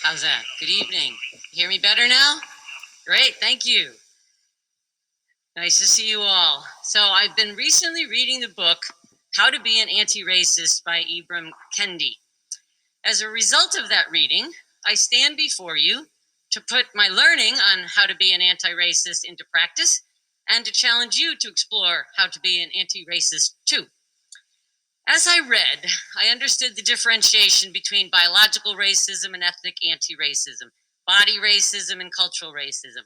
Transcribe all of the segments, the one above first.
How's that? Good evening. Hear me better now? Great, thank you. Nice to see you all. So I've been recently reading the book, How to Be an Anti-Racist by Ibram Kendi. As a result of that reading, I stand before you to put my learning on how to be an anti-racist into practice and to challenge you to explore how to be an anti-racist too. As I read, I understood the differentiation between biological racism and ethnic anti-racism, body racism and cultural racism.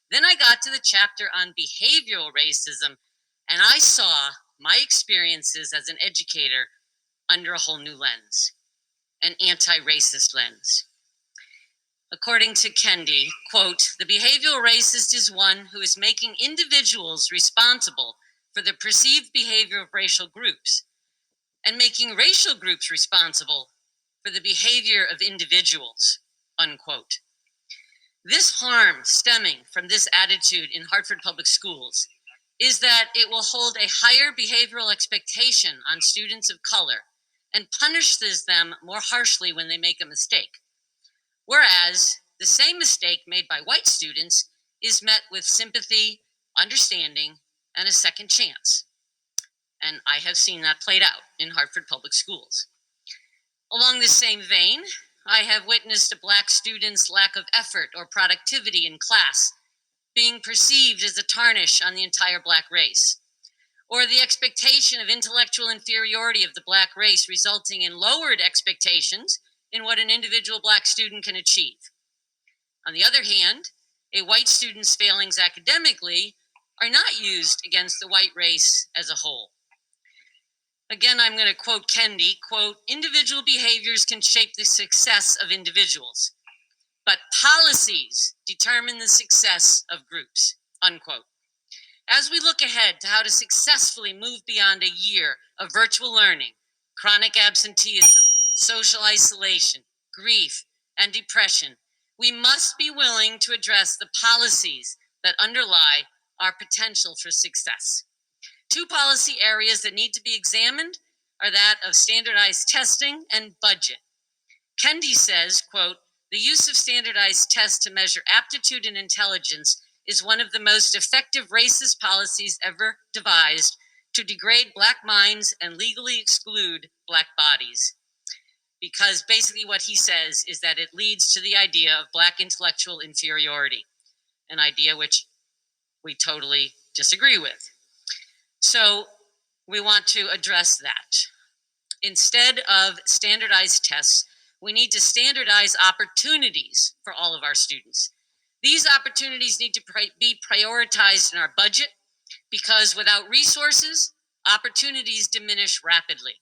Then I got to the chapter on behavioral racism, and I saw my experiences as an educator under a whole new lens, an anti-racist lens. According to Kendi, quote, "The behavioral racist is one who is making individuals responsible for the perceived behavior of racial groups and making racial groups responsible for the behavior of individuals," unquote. This harm stemming from this attitude in Hartford Public Schools is that it will hold a higher behavioral expectation on students of color and punishes them more harshly when they make a mistake. Whereas the same mistake made by white students is met with sympathy, understanding, and a second chance. And I have seen that played out in Hartford Public Schools. Along the same vein, I have witnessed a Black student's lack of effort or productivity in class being perceived as a tarnish on the entire Black race, or the expectation of intellectual inferiority of the Black race resulting in lowered expectations in what an individual Black student can achieve. On the other hand, a white student's failings academically are not used against the white race as a whole. Again, I'm going to quote Kendi, quote, "Individual behaviors can shape the success of individuals, but policies determine the success of groups," unquote. As we look ahead to how to successfully move beyond a year of virtual learning, chronic absenteeism, social isolation, grief, and depression, we must be willing to address the policies that underlie our potential for success. Two policy areas that need to be examined are that of standardized testing and budget. Kendi says, quote, "The use of standardized tests to measure aptitude and intelligence is one of the most effective racist policies ever devised to degrade Black minds and legally exclude Black bodies." Because basically what he says is that it leads to the idea of Black intellectual inferiority, an idea which we totally disagree with. So we want to address that. Instead of standardized tests, we need to standardize opportunities for all of our students. These opportunities need to be prioritized in our budget because without resources, opportunities diminish rapidly.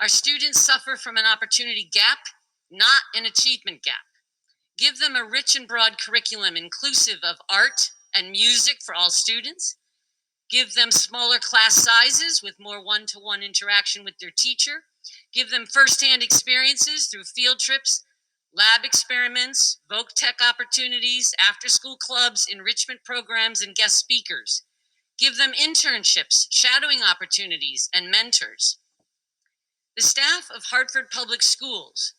Our students suffer from an opportunity gap, not an achievement gap. Give them a rich and broad curriculum inclusive of art and music for all students. Give them smaller class sizes with more one-to-one interaction with their teacher. Give them firsthand experiences through field trips, lab experiments, voc tech opportunities, after-school clubs, enrichment programs, and guest speakers. Give them internships, shadowing opportunities, and mentors. The staff of Hartford Public Schools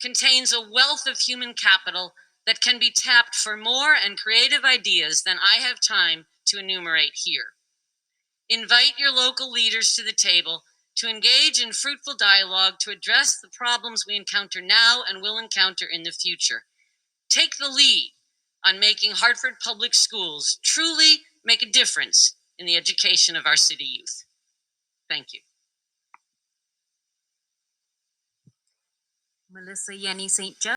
contains a wealth of human capital that can be tapped for more and creative ideas than I have time to enumerate here. Invite your local leaders to the table to engage in fruitful dialogue to address the problems we encounter now and will encounter in the future. Take the lead on making Hartford Public Schools truly make a difference in the education of our city youth. Thank you. Melissa Yenny St. Joe.